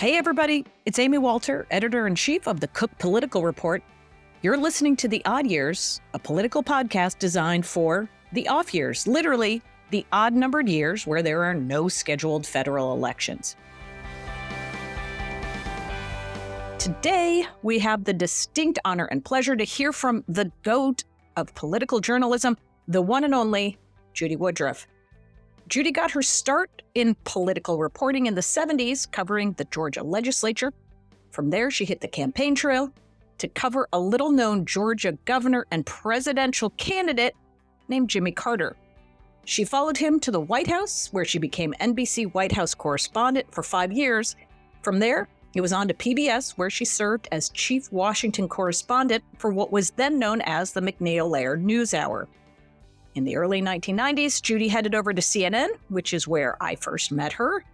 Hey everybody, it's Amy Walter, editor-in-chief of the Cook Political Report. You're listening to The Odd Years, a political podcast designed for the off years, literally the odd-numbered years where there are no scheduled federal elections. Today, we have the distinct honor and pleasure to hear from the GOAT of political journalism, the one and only Judy Woodruff. Judy got her start in political reporting in the 70s, covering the Georgia legislature. From there, she hit the campaign trail to cover a little-known Georgia governor and presidential candidate named Jimmy Carter. She followed him to the White House, where she became NBC White House correspondent for 5 years. From there, it was on to PBS, where she served as chief Washington correspondent for what was then known as the McNeil-Laird News Hour. In the early 1990s, Judy headed over to CNN, which is where I first met her.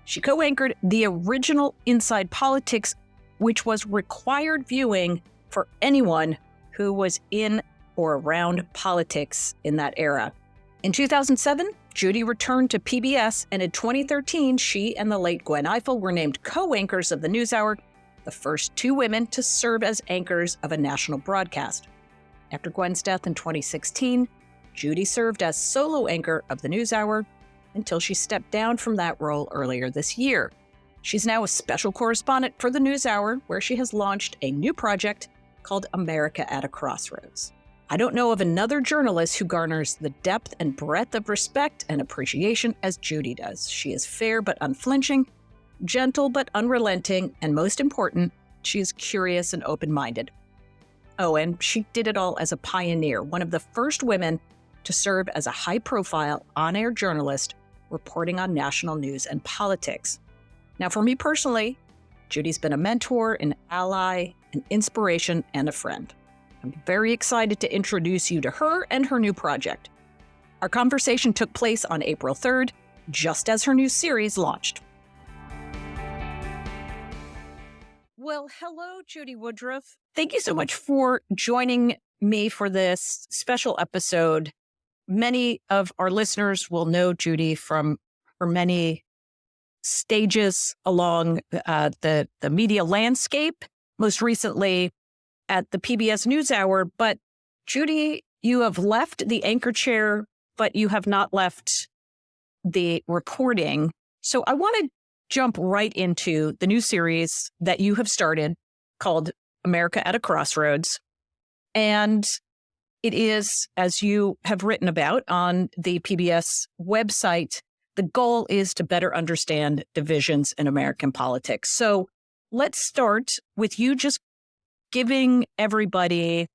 She co-anchored the original Inside Politics, which was required viewing for anyone who was in or around politics in that era. In 2007, Judy returned to PBS, and in 2013, she and the late Gwen Ifill were named co-anchors of the NewsHour, the first two women to serve as anchors of a national broadcast. After Gwen's death in 2016, Judy served as solo anchor of the NewsHour until she stepped down from that role earlier this year. She's now a special correspondent for the NewsHour, where she has launched a new project called America at a Crossroads. I don't know of another journalist who garners the depth and breadth of respect and appreciation as Judy does. She is fair but unflinching, gentle but unrelenting, and most important, she is curious and open-minded. Oh, and she did it all as a pioneer, one of the first women to serve as a high-profile, on-air journalist reporting on national news and politics. Now, for me personally, Judy's been a mentor, an ally, an inspiration, and a friend. I'm very excited to introduce you to her and her new project. Our conversation took place on April 3rd, just as her new series launched. Well, hello, Judy Woodruff. Thank you so much for joining me for this special episode. Many of our listeners will know Judy from her many stages along the media landscape, most recently at the PBS News Hour. But Judy, you have left the anchor chair, but you have not left the reporting. So I want to jump right into the new series that you have started called America at a Crossroads. And it is, as you have written about on the PBS website, the goal is to better understand divisions in American politics. So let's start with you just giving everybody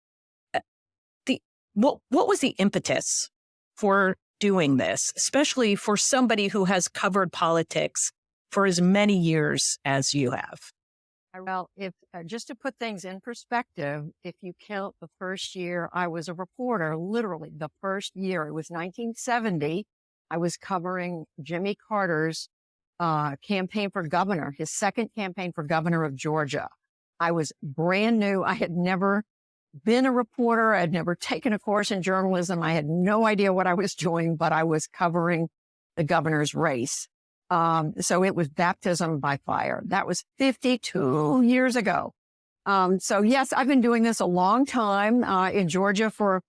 what was the impetus for doing this, especially for somebody who has covered politics for as many years as you have? Well, if just to put things in perspective, if you count the first year I was a reporter, literally the first year, it was 1970, I was covering Jimmy Carter's campaign for governor, his second campaign for governor of Georgia. I was brand new. I had never been a reporter. I had never taken a course in journalism. I had no idea what I was doing, but I was covering the governor's race. So it was baptism by fire. That was 52 years ago. So yes, I've been doing this a long time, in Georgia for,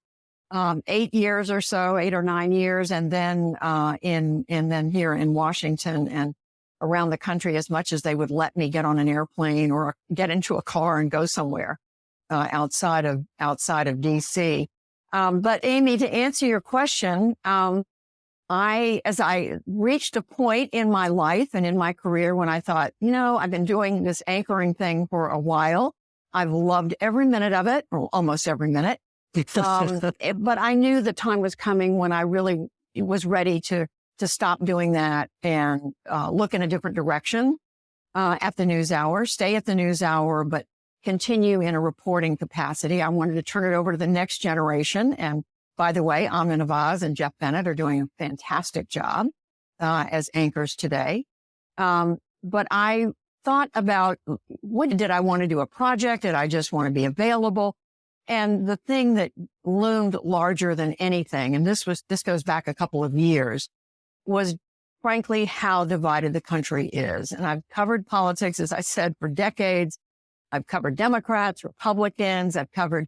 8 years or so, 8 or 9 years. And then, then here in Washington and around the country as much as they would let me get on an airplane or get into a car and go somewhere, outside of DC. But Amy, to answer your question, as I reached a point in my life and in my career when I thought, I've been doing this anchoring thing for a while. I've loved every minute of it, or almost every minute. But I knew the time was coming when I really was ready to stop doing that and look in a different direction at the NewsHour, stay at the NewsHour, but continue in a reporting capacity. I wanted to turn it over to the next generation. And by the way, Amna Nawaz and Jeff Bennett are doing a fantastic job as anchors today. But I thought about, did I want to do a project? Did I just want to be available? And the thing that loomed larger than anything, and this goes back a couple of years, was frankly, how divided the country is. And I've covered politics, as I said, for decades. I've covered Democrats, Republicans. I've covered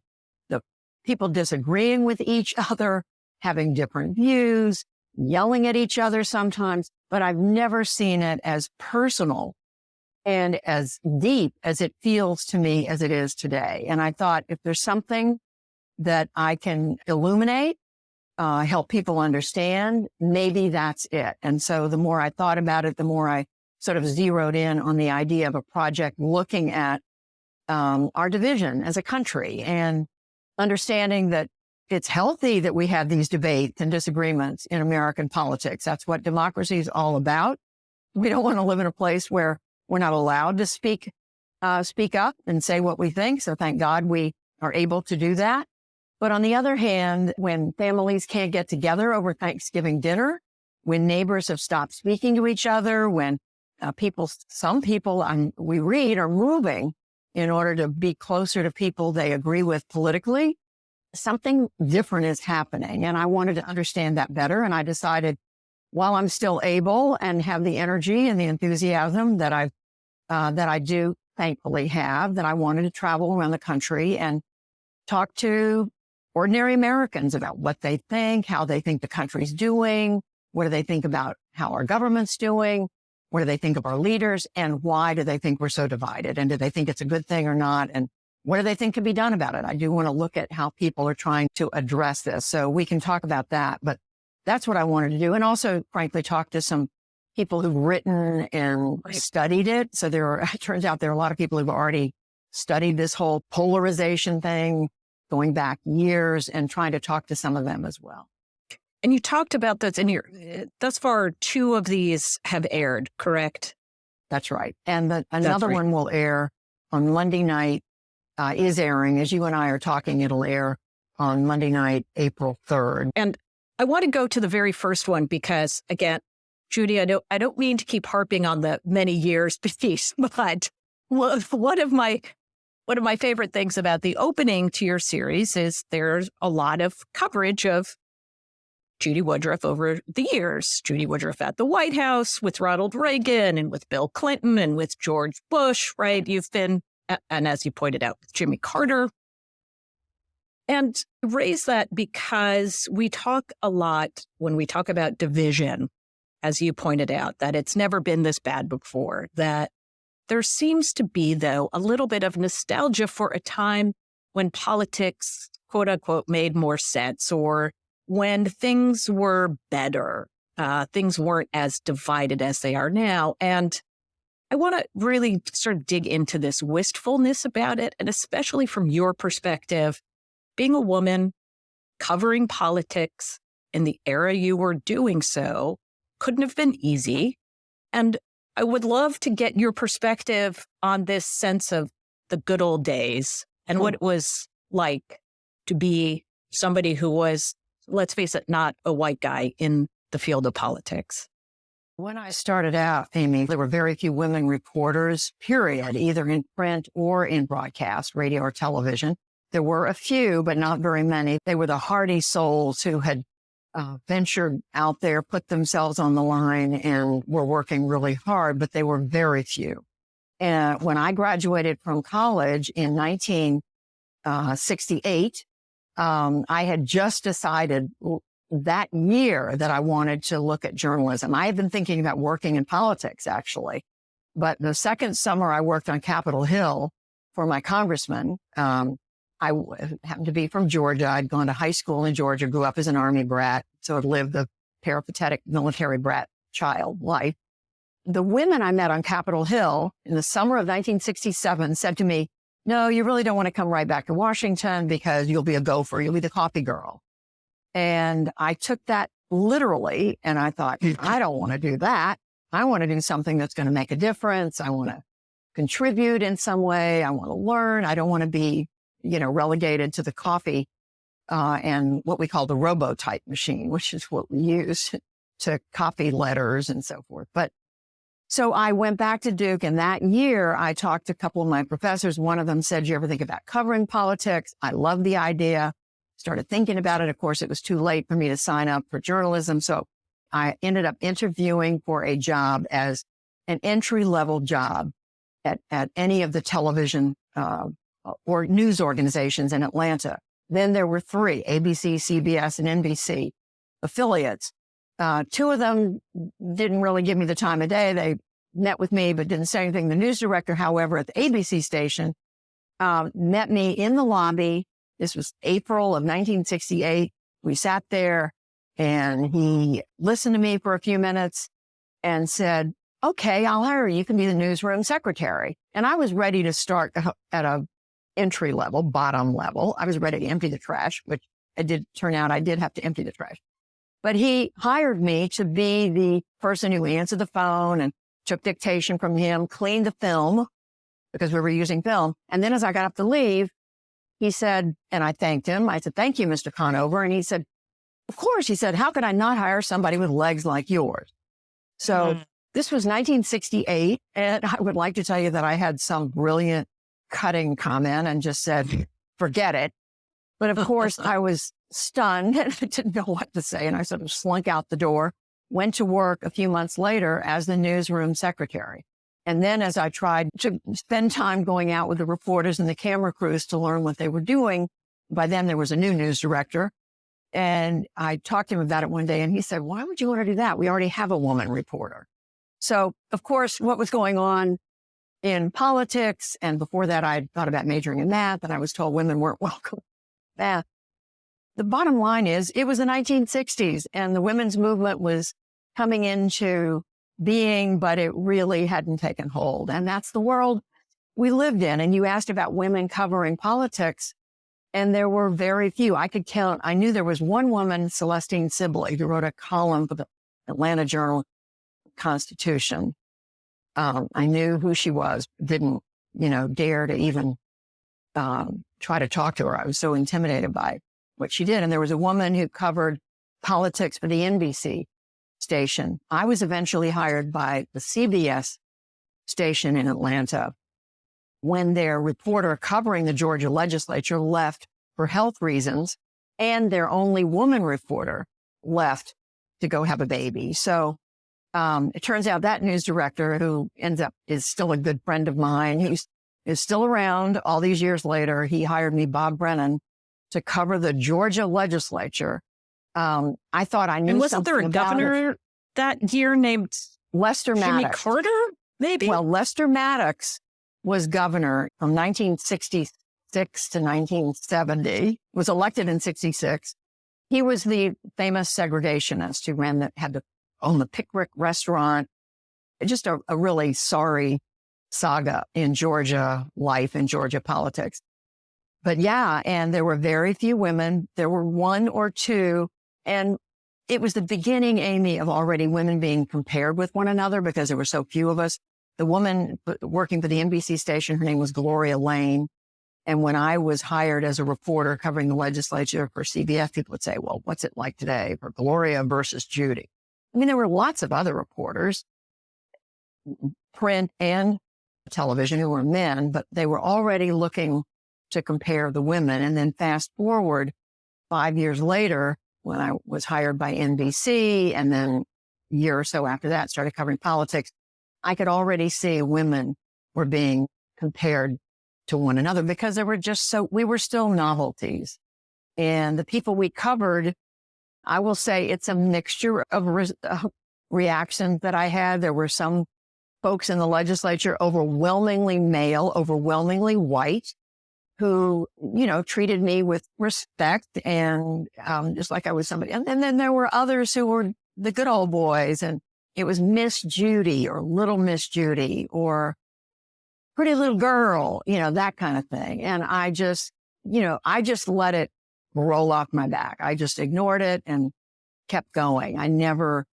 the people disagreeing with each other, having different views, yelling at each other sometimes, but I've never seen it as personal and as deep as it feels to me as it is today. And I thought, if there's something that I can illuminate, help people understand, maybe that's it. And so the more I thought about it, the more I sort of zeroed in on the idea of a project looking at our division as a country and understanding that it's healthy that we have these debates and disagreements in American politics. That's what democracy is all about. We don't want to live in a place where we're not allowed to speak up and say what we think. So thank God we are able to do that. But on the other hand, when families can't get together over Thanksgiving dinner, when neighbors have stopped speaking to each other, when some people we read are moving in order to be closer to people they agree with politically, something different is happening. And I wanted to understand that better. And I decided, while I'm still able and have the energy and the enthusiasm that I do thankfully have, that I wanted to travel around the country and talk to ordinary Americans about what they think, how they think the country's doing, what do they think about how our government's doing, what do they think of our leaders, and why do they think we're so divided? And do they think it's a good thing or not? And what do they think can be done about it? I do want to look at how people are trying to address this. So we can talk about that, but that's what I wanted to do. And also, frankly, talk to some people who've written and studied it. So it turns out there are a lot of people who've already studied this whole polarization thing, going back years, and trying to talk to some of them as well. And you talked about this thus far, 2 of these have aired, correct? That's right. And another one will air on Monday night, is airing. As you and I are talking, it'll air on Monday night, April 3rd. And I want to go to the very first one because, again, Judy, I don't mean to keep harping on the many years piece, but one of my favorite things about the opening to your series is there's a lot of coverage of Judy Woodruff over the years. Judy Woodruff at the White House with Ronald Reagan and with Bill Clinton and with George Bush, right? You've been, and as you pointed out, with Jimmy Carter. And I raise that because we talk a lot when we talk about division, as you pointed out, that it's never been this bad before, that there seems to be, though, a little bit of nostalgia for a time when politics, quote unquote, made more sense, or when things were better, things weren't as divided as they are now. And I want to really sort of dig into this wistfulness about it, and especially from your perspective, being a woman covering politics in the era you were doing so couldn't have been easy. And I would love to get your perspective on this sense of the good old days and what it was like to be somebody who was, let's face it, not a white guy in the field of politics. When I started out, Amy, there were very few women reporters, period, either in print or in broadcast, radio or television. There were a few, but not very many. They were the hardy souls who had ventured out there, put themselves on the line, and were working really hard, but they were very few. And when I graduated from college in 1968, I had just decided that year that I wanted to look at journalism. I had been thinking about working in politics, actually. But the second summer I worked on Capitol Hill for my congressman. I happened to be from Georgia. I'd gone to high school in Georgia, grew up as an Army brat, so I'd lived the peripatetic military brat child life. The women I met on Capitol Hill in the summer of 1967 said to me, "No, you really don't want to come right back to Washington because you'll be a gopher. You'll be the coffee girl." And I took that literally, and I thought, I don't want to do that. I want to do something that's going to make a difference. I want to contribute in some way. I want to learn. I don't want to be, relegated to the coffee and what we call the robo-type machine, which is what we use to copy letters and so forth. But so I went back to Duke, and that year I talked to a couple of my professors. One of them said, "Do you ever think about covering politics?" I loved the idea. Started thinking about it. Of course, it was too late for me to sign up for journalism. So I ended up interviewing for a job as an entry-level job at any of the television or news organizations in Atlanta. Then there were 3, ABC, CBS, and NBC affiliates. 2 of them didn't really give me the time of day. They met with me, but didn't say anything. The news director, however, at the ABC station, met me in the lobby. This was April of 1968. We sat there and he listened to me for a few minutes and said, okay, I'll hire you. You can be the newsroom secretary. And I was ready to start at a entry level, bottom level. I was ready to empty the trash, which it did turn out I did have to empty the trash. But he hired me to be the person who answered the phone and took dictation from him, cleaned the film because we were using film. And then as I got up to leave, he said, and I thanked him. I said, thank you, Mr. Conover. And he said, of course. He said, how could I not hire somebody with legs like yours? So this was 1968. And I would like to tell you that I had some brilliant cutting comment and just said, forget it. But of course, I was stunned and I didn't know what to say. And I sort of slunk out the door, went to work a few months later as the newsroom secretary. And then as I tried to spend time going out with the reporters and the camera crews to learn what they were doing, by then there was a new news director. And I talked to him about it one day and he said, why would you want to do that? We already have a woman reporter. So of course, what was going on in politics, and before that, I thought about majoring in math, and I was told women weren't welcome in math. The bottom line is it was the 1960s and the women's movement was coming into being, but it really hadn't taken hold. And that's the world we lived in. And you asked about women covering politics, and there were very few. I could count. I knew there was one woman, Celestine Sibley, who wrote a column for the Atlanta Journal-Constitution. I knew who she was, didn't, dare to even try to talk to her. I was so intimidated by what she did. And there was a woman who covered politics for the NBC station. I was eventually hired by the CBS station in Atlanta when their reporter covering the Georgia legislature left for health reasons, and their only woman reporter left to go have a baby. So it turns out that news director, who is still a good friend of mine, who is still around all these years later, he hired me, Bob Brennan, to cover the Georgia legislature. I thought I knew. And wasn't there a governor that year named Lester Jimmy Maddox? Carter? Maybe. Well, Lester Maddox was governor from 1966 to 1970, was elected in 66. He was the famous segregationist who had to own the Pickwick restaurant. Just a really sorry saga in Georgia life and Georgia politics. But yeah, and there were very few women. There were 1 or 2. And it was the beginning, Amy, of already women being compared with one another because there were so few of us. The woman working for the NBC station, her name was Gloria Lane. And when I was hired as a reporter covering the legislature for CBS, people would say, well, what's it like today for Gloria versus Judy? I mean, there were lots of other reporters, print and television, who were men, but they were already looking to compare the women. And then fast forward 5 years later, when I was hired by NBC, and then a year or so after that, started covering politics, I could already see women were being compared to one another because there were we were still novelties. And the people we covered, I will say it's a mixture of reactions that I had. There were some folks in the legislature, overwhelmingly male, overwhelmingly white, who, treated me with respect and just like I was somebody. And then there were others who were the good old boys, and it was Miss Judy or Little Miss Judy or Pretty Little Girl, that kind of thing. And I just let it roll off my back. I just ignored it and kept going. I never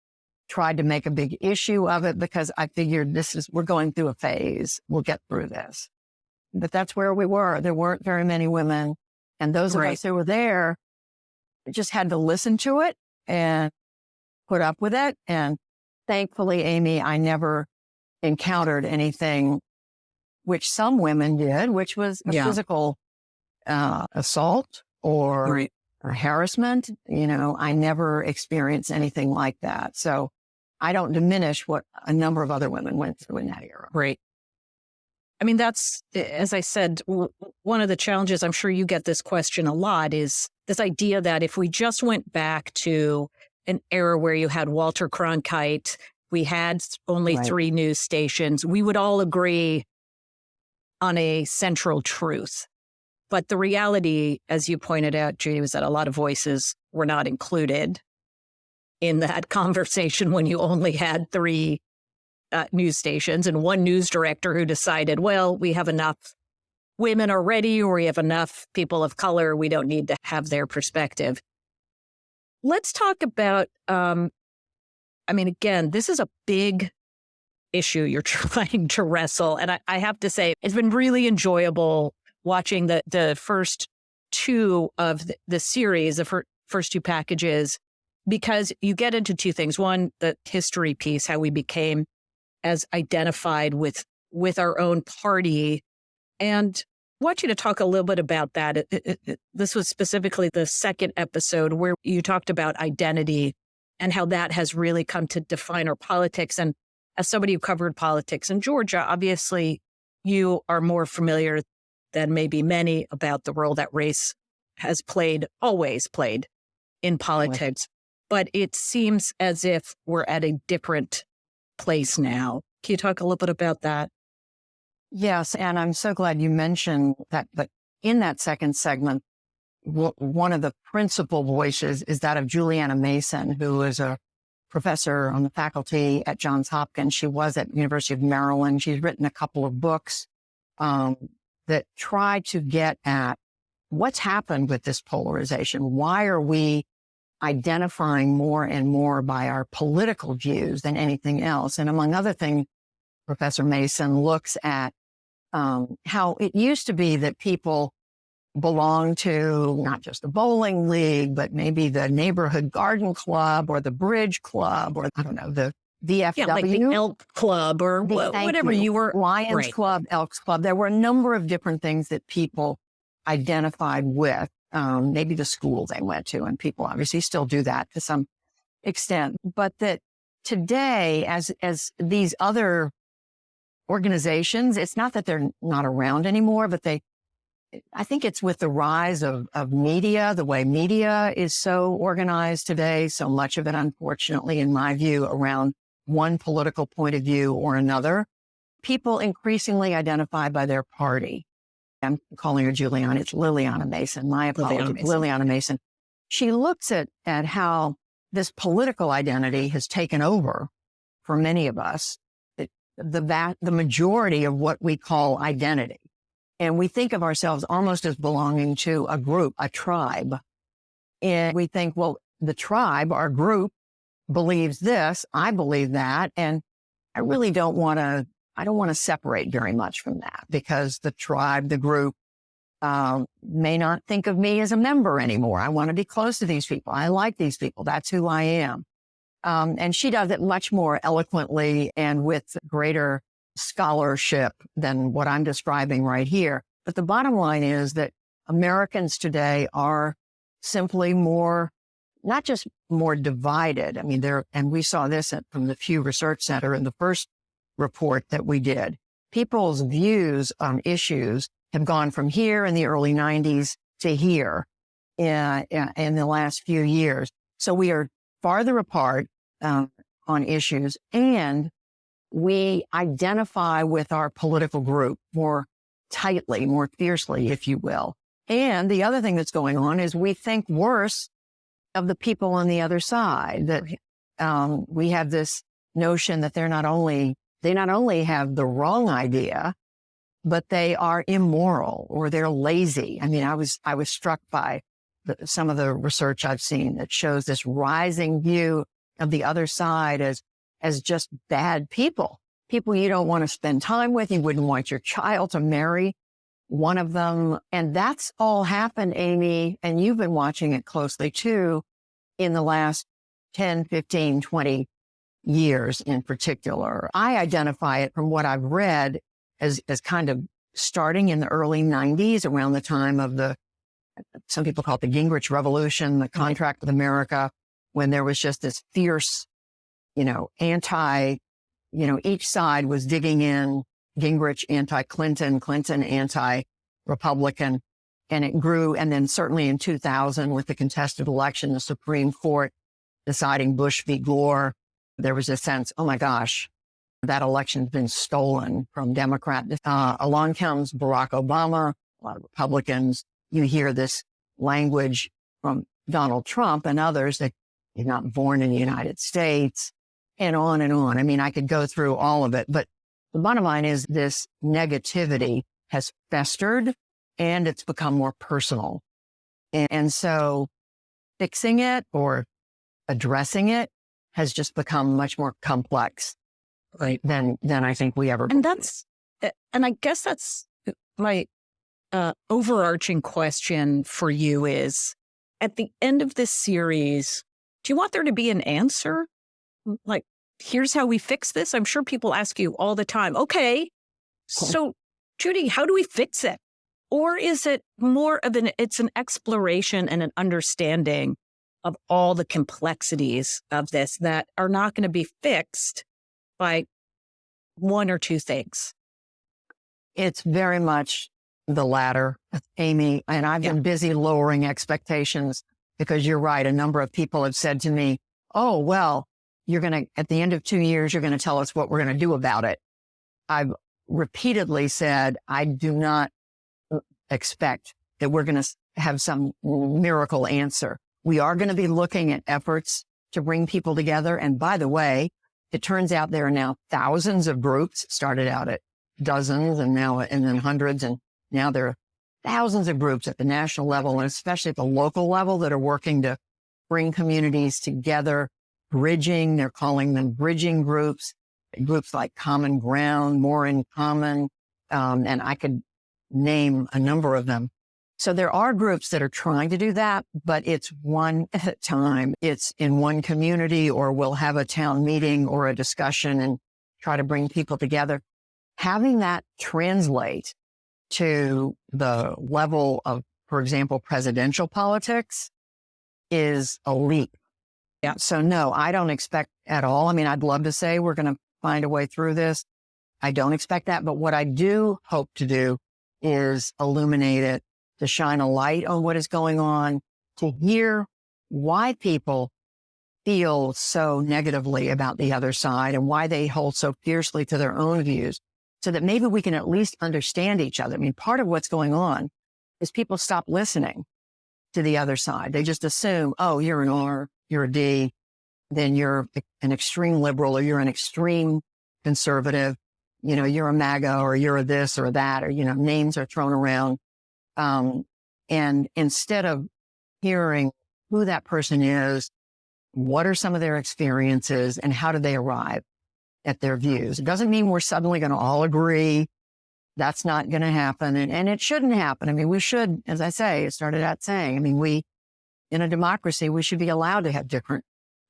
tried to make a big issue of it because I figured we're going through a phase. We'll get through this. But that's where we were. There weren't very many women. And those of us who were there just had to listen to it and put up with it. And thankfully, Amy, I never encountered anything which some women did, which was a physical assault or harassment. I never experienced anything like that. So I don't diminish what a number of other women went through in that era. Right. I mean, that's, as I said, one of the challenges, I'm sure you get this question a lot, is this idea that if we just went back to an era where you had Walter Cronkite, we had only Right. 3 news stations, we would all agree on a central truth. But the reality, as you pointed out, Judy, was that a lot of voices were not included in that conversation when you only had 3 news stations and one news director who decided, well, we have enough women already, or we have enough people of color, we don't need to have their perspective. Let's talk about, again, this is a big issue you're trying to wrestle. And I have to say, it's been really enjoyable watching the first 2 of the series, the first 2 packages, because you get into 2 things. One, the history piece, how we became as identified with our own party. And I want you to talk a little bit about that. This was specifically the second episode where you talked about identity and how that has really come to define our politics. And as somebody who covered politics in Georgia, obviously you are more familiar than maybe many about the role that race has always played in politics. But it seems as if we're at a different place now. Can you talk a little bit about that? Yes, and I'm so glad you mentioned that. But in that second segment, one of the principal voices is that of Juliana Mason, who is a professor on the faculty at Johns Hopkins. She was at the University of Maryland. She's written a couple of books that try to get at what's happened with this polarization. Why are we identifying more and more by our political views than anything else? And among other things, Professor Mason looks at how it used to be that people belonged to not just the bowling league, but maybe the neighborhood garden club or the bridge club, or I don't know, the VFW. Yeah, like the Elk Club or whatever you were. Lions Club, Elks Club. There were a number of different things that people identified with. Maybe the school they went to, and people obviously still do that to some extent. But that today, as these other organizations, it's not that they're not around anymore, but I think it's with the rise of media, the way media is so organized today, so much of it, unfortunately, in my view, around one political point of view or another. People increasingly identify by their party. I'm calling her Juliana. It's Liliana Mason. My apologies, Liliana Mason. She looks at how this political identity has taken over for many of us, the majority of what we call identity. And we think of ourselves almost as belonging to a group, a tribe. And we think, well, the tribe, our group, believes this, I believe that, and I really don't want to separate very much from that, because the tribe, the group, may not think of me as a member anymore. I want to be close to these people. I like these people. That's who I am. And she does it much more eloquently and with greater scholarship than what I'm describing right here. But the bottom line is that Americans today are simply not just more divided. I mean, and we saw this from the Pew Research Center in the first report that we did. People's views on issues have gone from here in the early 90s to here in the last few years. So we are farther apart on issues, and we identify with our political group more tightly, more fiercely, if you will. And the other thing that's going on is we think worse of the people on the other side, that we have this notion that they not only have the wrong idea, but they are immoral or they're lazy. I mean, I was struck by some of the research I've seen that shows this rising view of the other side as just bad people you don't want to spend time with. You wouldn't want your child to marry one of them. And that's all happened, Amy, and you've been watching it closely too, in the last 10, 15, 20 years in particular. I identify it from what I've read as kind of starting in the early 90s, around the time of the some people call it the Gingrich Revolution, the contract with America, when there was just this fierce, each side was digging in, Gingrich anti-Clinton, Clinton anti-Republican, and it grew. And then certainly in 2000 with the contested election, the Supreme Court deciding Bush v. Gore, there was a sense, oh my gosh, that election's been stolen from Democrats. Along comes Barack Obama, a lot of Republicans. You hear this language from Donald Trump and others that he's not born in the United States, and on and on. I mean, I could go through all of it, but the bottom line is this negativity has festered and it's become more personal. And so fixing it or addressing it has just become much more complex, right, than I think we ever. And I guess that's my overarching question for you is, at the end of this series, do you want there to be an answer? Like, here's how we fix this. I'm sure people ask you all the time, okay, so Judy, how do we fix it? Or is it more of it's an exploration and an understanding of all the complexities of this that are not going to be fixed by one or two things? It's very much the latter, Amy. And I've been busy lowering expectations because you're right. A number of people have said to me, oh, well, at the end of 2 years, you're going to tell us what we're going to do about it. I've repeatedly said, I do not expect that we're going to have some miracle answer. We are going to be looking at efforts to bring people together. And by the way, it turns out there are now thousands of groups, started out at dozens and then hundreds. And now there are thousands of groups at the national level and especially at the local level that are working to bring communities together, bridging. They're calling them bridging groups like Common Ground, More in Common. And I could name a number of them. So there are groups that are trying to do that, but it's one at a time. It's in one community, or we'll have a town meeting or a discussion and try to bring people together. Having that translate to the level of, for example, presidential politics is a leap. Yeah. So no, I don't expect at all. I mean, I'd love to say we're going to find a way through this. I don't expect that. But what I do hope to do is illuminate it, to shine a light on what is going on, to hear why people feel so negatively about the other side and why they hold so fiercely to their own views, so that maybe we can at least understand each other. I mean, part of what's going on is people stop listening to the other side. They just assume, oh, you're an R, you're a D, then you're an extreme liberal or you're an extreme conservative, you're a MAGA or you're a this or that, or, names are thrown around. And instead of hearing who that person is, what are some of their experiences and how do they arrive at their views? It doesn't mean we're suddenly going to all agree. That's not going to happen. And it shouldn't happen. I mean, we should, as I say, it started out saying, I mean, in a democracy, we should be allowed to have different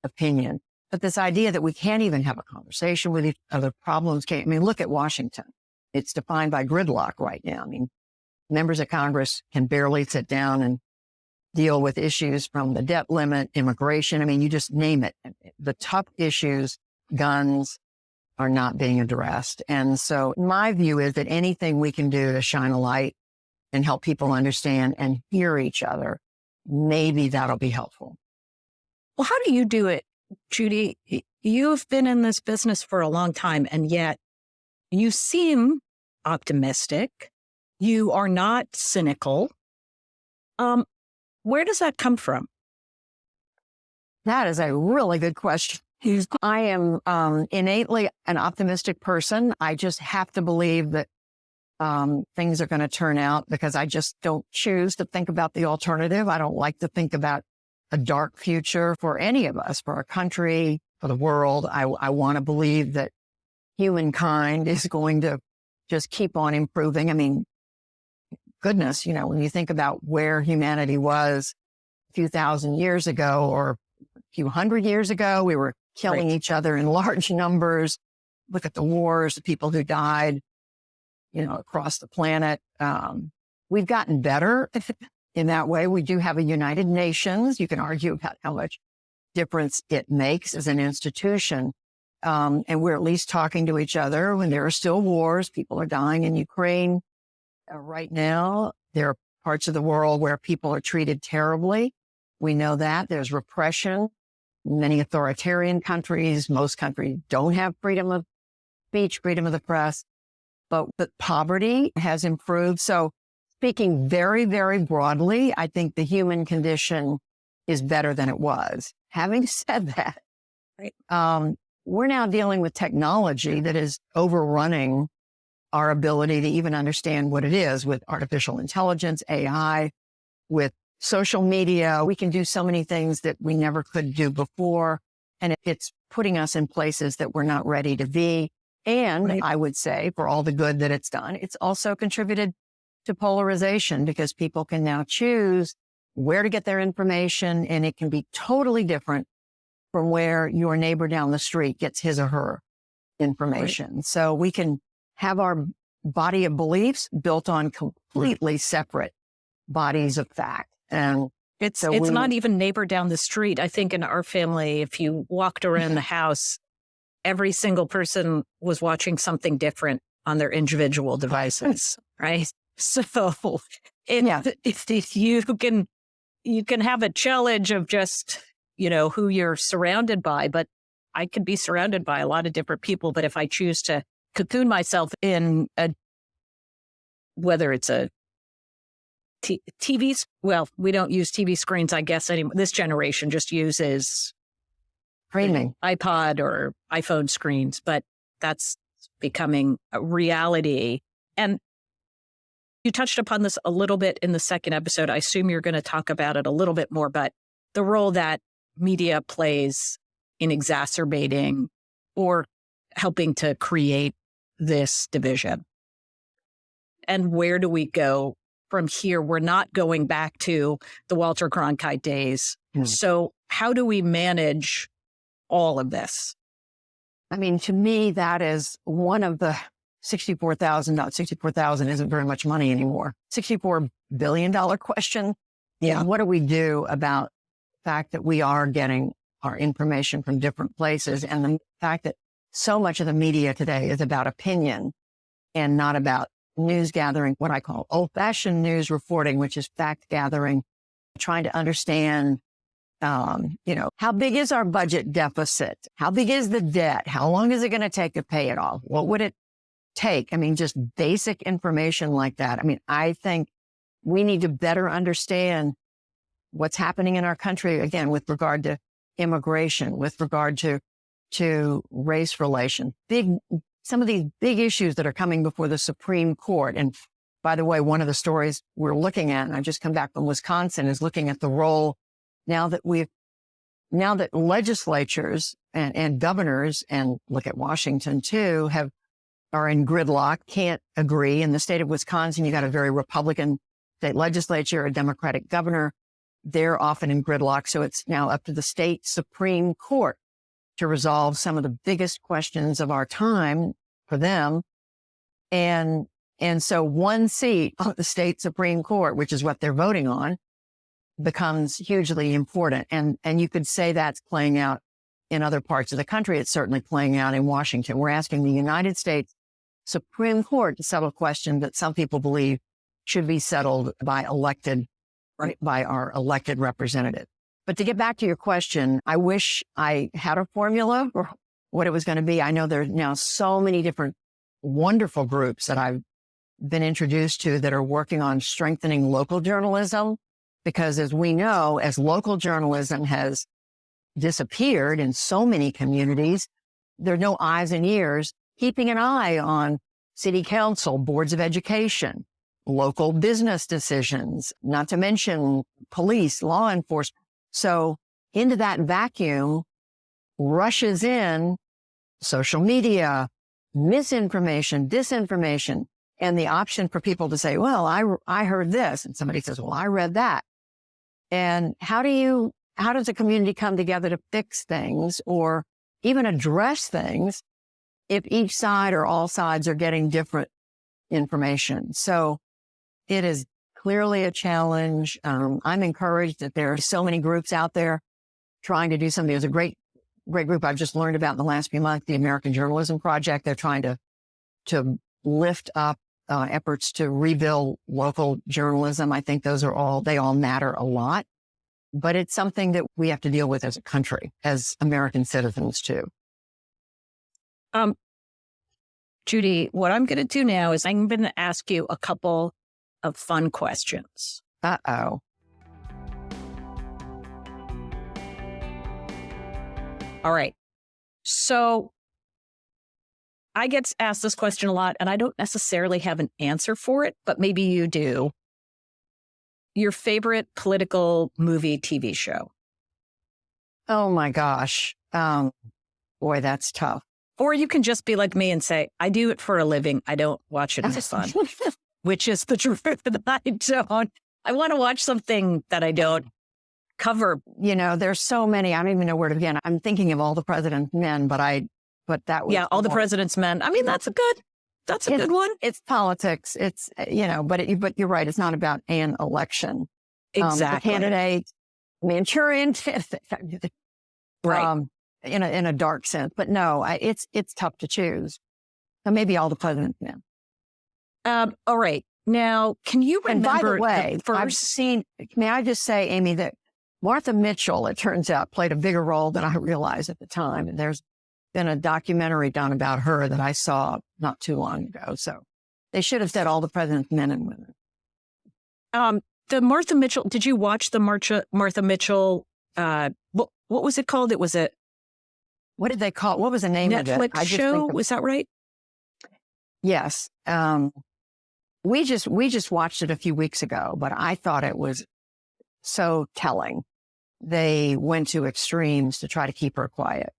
opinion. But this idea that we can't even have a conversation with each other, problems can't, look at Washington. It's defined by gridlock right now. I mean, members of Congress can barely sit down and deal with issues from the debt limit, immigration. I mean, you just name it. The tough issues, guns, are not being addressed. And so my view is that anything we can do to shine a light and help people understand and hear each other, maybe that'll be helpful. Well, how do you do it, Judy? You've been in this business for a long time, and yet you seem optimistic. You are not cynical. Where does that come from? That is a really good question. I am innately an optimistic person. I just have to believe that things are going to turn out because I just don't choose to think about the alternative. I don't like to think about a dark future for any of us, for our country, for the world. I want to believe that humankind is going to just keep on improving. I mean, goodness, when you think about where humanity was a few thousand years ago or a few hundred years ago, we were killing each other in large numbers. Look at the wars, the people who died, across the planet. We've gotten better in that way. We do have a United Nations. You can argue about how much difference it makes as an institution. And we're at least talking to each other when there are still wars. People are dying in Ukraine right now. There are parts of the world where people are treated terribly. We know that there's repression. Many authoritarian countries, most countries don't have freedom of speech, freedom of the press, but poverty has improved. So speaking very, very broadly, I think the human condition is better than it was. Having said that, right. We're now dealing with technology that is overrunning our ability to even understand what it is, with artificial intelligence, AI, with social media. We can do so many things that we never could do before. And it's putting us in places that we're not ready to be. And Right. I would say, for all the good that it's done, it's also contributed to polarization, because people can now choose where to get their information, and it can be totally different from where your neighbor down the street gets his or her information. Right. So we can have our body of beliefs built on completely separate bodies of fact. And it's not even neighbor down the street. I think in our family, if you walked around the house, every single person was watching something different on their individual devices, right? So if you can have a challenge of just, who you're surrounded by, but I could be surrounded by a lot of different people. But if I choose to cocoon myself in whether it's a TVs, well, we don't use TV screens, I guess, anymore. This generation just uses streaming, iPod or iPhone screens, but that's becoming a reality. And you touched upon this a little bit in the second episode. I assume you're going to talk about it a little bit more, but the role that media plays in exacerbating or helping to create this division. And where do we go from here? We're not going back to the Walter Cronkite days. So how do we manage all of this? I mean, to me, that is one of the 64,000 isn't very much money anymore. $64 billion question. Yeah. What do we do about the fact that we are getting our information from different places, and the fact that so much of the media today is about opinion and not about news gathering, what I call old-fashioned news reporting, which is fact gathering, trying to understand, how big is our budget deficit? How big is the debt? How long is it going to take to pay it off? What would it take? I mean, just basic information like that. I mean, I think we need to better understand what's happening in our country, again, with regard to immigration, with regard to race relations, some of these big issues that are coming before the Supreme Court. And by the way, one of the stories we're looking at, and I just come back from Wisconsin, is looking at the role now that legislatures and governors, and look at Washington too, are in gridlock, can't agree. In the state of Wisconsin, you got a very Republican state legislature, a Democratic governor. They're often in gridlock. So it's now up to the state Supreme Court to resolve some of the biggest questions of our time for them. And so one seat on the state Supreme Court, which is what they're voting on, becomes hugely important. And you could say that's playing out in other parts of the country. It's certainly playing out in Washington. We're asking the United States Supreme Court to settle questions that some people believe should be settled by our elected representative. But to get back to your question, I wish I had a formula for what it was going to be. I know there's now so many different wonderful groups that I've been introduced to that are working on strengthening local journalism, because as we know, as local journalism has disappeared in so many communities, there are no eyes and ears keeping an eye on city council, boards of education, local business decisions, not to mention police, law enforcement. So into that vacuum rushes in social media, misinformation, disinformation, and the option for people to say, well, I heard this. And somebody says, well, I read that. And how does a community come together to fix things or even address things if each side or all sides are getting different information? So it is clearly a challenge. I'm encouraged that there are so many groups out there trying to do something. There's a great group I've just learned about in the last few months, the American Journalism Project. They're trying to lift up efforts to rebuild local journalism. I think they all matter a lot, but it's something that we have to deal with as a country, as American citizens too. Judy, what I'm going to do now is I'm going to ask you a couple of fun questions. Uh-oh. All right. So I get asked this question a lot, and I don't necessarily have an answer for it, but maybe you do. Your favorite political movie, TV show? Oh my gosh. Boy, that's tough. Or you can just be like me and say, I do it for a living. I don't watch it for fun, which is the truth that I don't. I want to watch something that I don't cover. You know, there's so many. I don't even know where to begin. I'm thinking of All the President's Men, but that was. Yeah, All the President's Men. I mean, that's a good one. It's politics. It's, but you're right. It's not about an election. Exactly. The candidate, Manchurian, right. In a dark sense, but no, it's tough to choose. So maybe All the President's Men. All right. Now, can you remember? And by the way, first... may I just say, Amy, that Martha Mitchell, it turns out, played a bigger role than I realized at the time. And there's been a documentary done about her that I saw not too long ago. So they should have said All the President's Men and Women. The Martha Mitchell, did you watch the Martha Mitchell, what was it called? It was what did they call it? What was the name of it? Netflix show? Was that right? Yes. We just watched it a few weeks ago, but I thought it was so telling. They went to extremes to try to keep her quiet.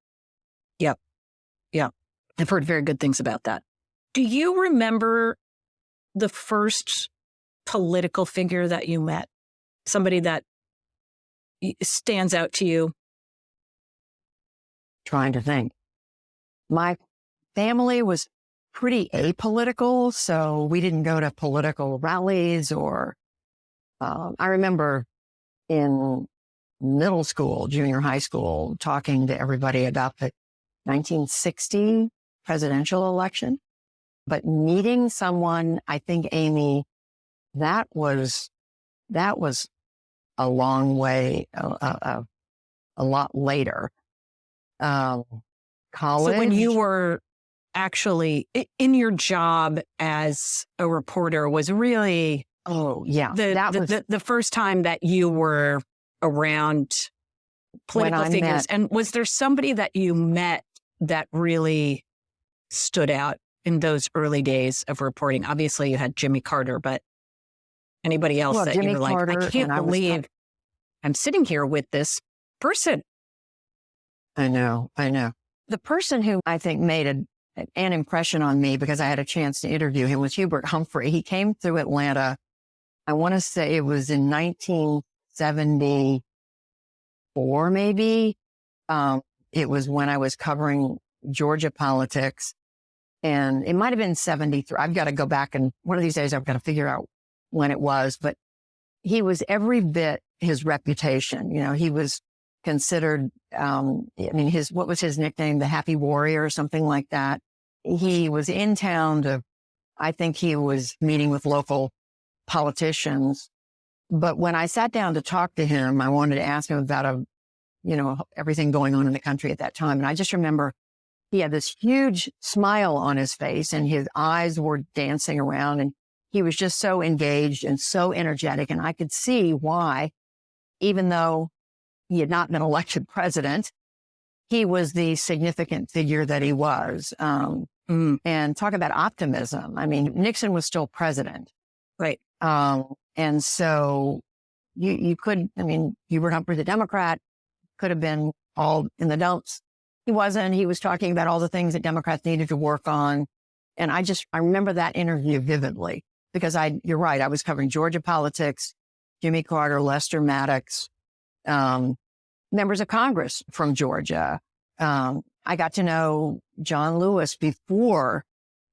Yep. Yeah. I've heard very good things about that. Do you remember the first political figure that you met? Somebody that stands out to you? Trying to think. My family was pretty apolitical, so we didn't go to political rallies or, I remember in middle school, junior high school, talking to everybody about the 1960 presidential election. But meeting someone, I think, Amy, that was a long way, a lot later. College. So when you were actually in your job as a reporter was really, the first time that you were around political figures. And was there somebody that you met that really stood out in those early days of reporting? Obviously you had Jimmy Carter, but anybody else that Jimmy you were Carter, like, I can't believe I'm sitting here with this person. I know. The person who I think made an impression on me, because I had a chance to interview him, was Hubert Humphrey. He came through Atlanta. I want to say it was in 1974, maybe. It was when I was covering Georgia politics, and it might have been 73. I've got to go back, and one of these days I've got to figure out when it was, but he was every bit his reputation. You know, he was considered, what was his nickname? The Happy Warrior or something like that. He was in town I think he was meeting with local politicians. But when I sat down to talk to him, I wanted to ask him about everything going on in the country at that time. And I just remember he had this huge smile on his face and his eyes were dancing around, and he was just so engaged and so energetic. And I could see why, even though he had not been elected president, he was the significant figure that he was. And talk about optimism. I mean, Nixon was still president. Right. And so you could, Hubert Humphrey, the Democrat, could have been all in the dumps. He wasn't. He was talking about all the things that Democrats needed to work on. And I remember that interview vividly because you're right. I was covering Georgia politics, Jimmy Carter, Lester Maddox, members of Congress from Georgia. I got to know John Lewis before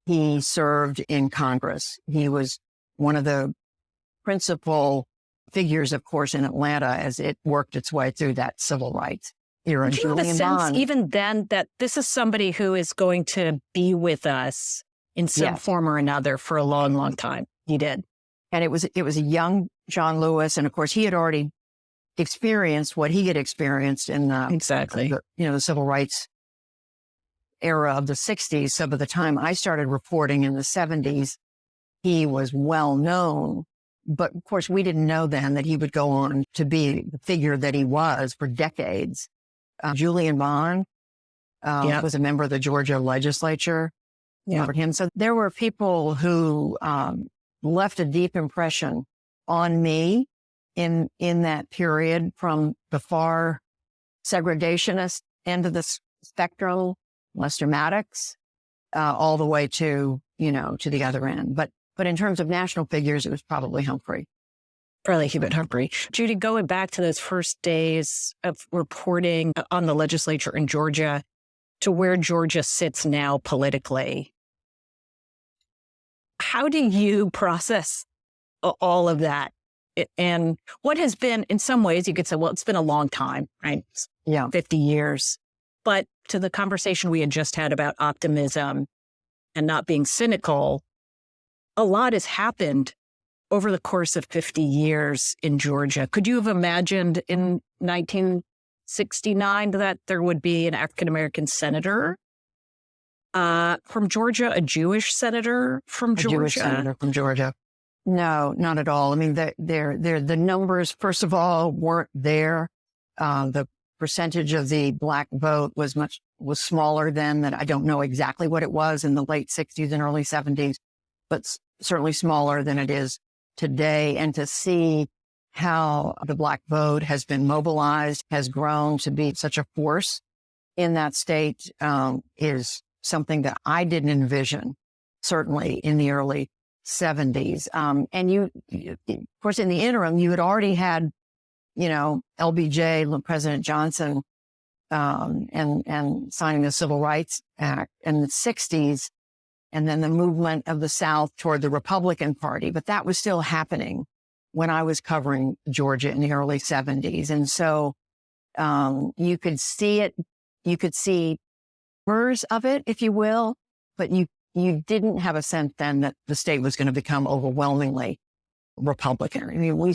he served in Congress. He was one of the principal figures, of course, in Atlanta as it worked its way through that civil rights era. Did you have a sense even then that this is somebody who is going to be with us in some form or another for a long, long time? You did. And it was a young John Lewis. And of course, he had already experienced what he had experienced in the civil rights era of the 60s. So by the time I started reporting in the 70s, he was well known. But of course, we didn't know then that he would go on to be the figure that he was for decades. Julian Bond was a member of the Georgia legislature. For him. So there were people who left a deep impression on me in that period, from the far segregationist end of the spectrum, Lester Maddox, all the way to the other end. But in terms of national figures, it was probably Humphrey. Probably Hubert Humphrey. Judy, going back to those first days of reporting on the legislature in Georgia to where Georgia sits now politically, how do you process all of that? And what has been, in some ways, you could say, well, it's been a long time, right? 50 years. But to the conversation we had just had about optimism and not being cynical, a lot has happened over the course of 50 years in Georgia. Could you have imagined in 1969 that there would be an African-American senator from Georgia, a Jewish senator from Georgia? A Jewish senator from Georgia. No, not at all. I mean, the numbers, first of all, weren't there. The percentage of the Black vote was smaller then. That I don't know exactly what it was in the late 60s and early 70s, but certainly smaller than it is today. And to see how the Black vote has been mobilized, has grown to be such a force in that state, is something that I didn't envision, certainly in the early 70s. And you, of course, in the interim, you had already had, LBJ, President Johnson, and signing the Civil Rights Act in the 60s, and then the movement of the South toward the Republican Party. But that was still happening when I was covering Georgia in the early 70s. And so you could see it, you could see members of it, if you will, but you didn't have a sense then that the state was going to become overwhelmingly Republican. I mean,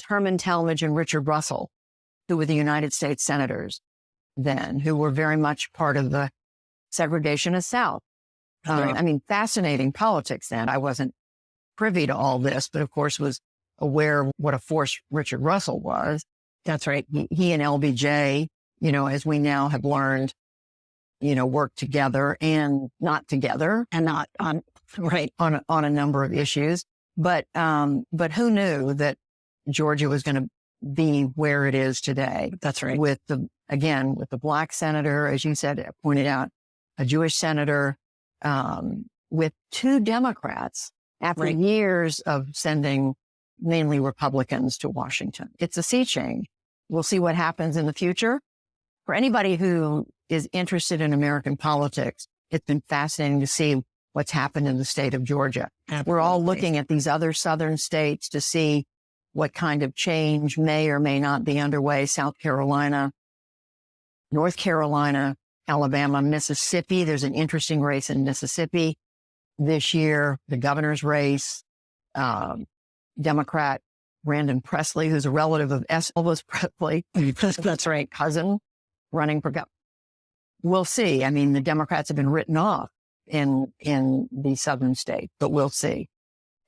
Herman Talmadge and Richard Russell, who were the United States senators then, who were very much part of the segregationist South. Right. I mean, fascinating politics then. I wasn't privy to all this, but of course was aware of what a force Richard Russell was. That's right. He and LBJ, as we now have learned, worked together and not together, and not on a number of issues. But who knew that Georgia was going to be where it is today? That's right. With the Black senator, as you said, pointed out, a Jewish senator, with two Democrats after years of sending mainly Republicans to Washington. It's a sea change. We'll see what happens in the future. For anybody who is interested in American politics, it's been fascinating to see what's happened in the state of Georgia. Absolutely. We're all looking at these other southern states to see what kind of change may or may not be underway. South Carolina, North Carolina, Alabama, Mississippi. There's an interesting race in Mississippi this year, the governor's race. Democrat Brandon Presley, who's a relative of Elvis Presley. That's right. Cousin running for governor. We'll see. I mean, the Democrats have been written off in the southern state, but we'll see.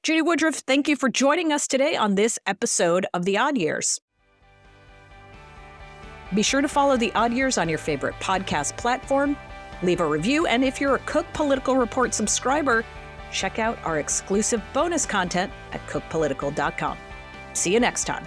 Judy Woodruff, thank you for joining us today on this episode of The Odd Years. Be sure to follow The Odd Years on your favorite podcast platform, leave a review, and if you're a Cook Political Report subscriber, check out our exclusive bonus content at cookpolitical.com. See you next time.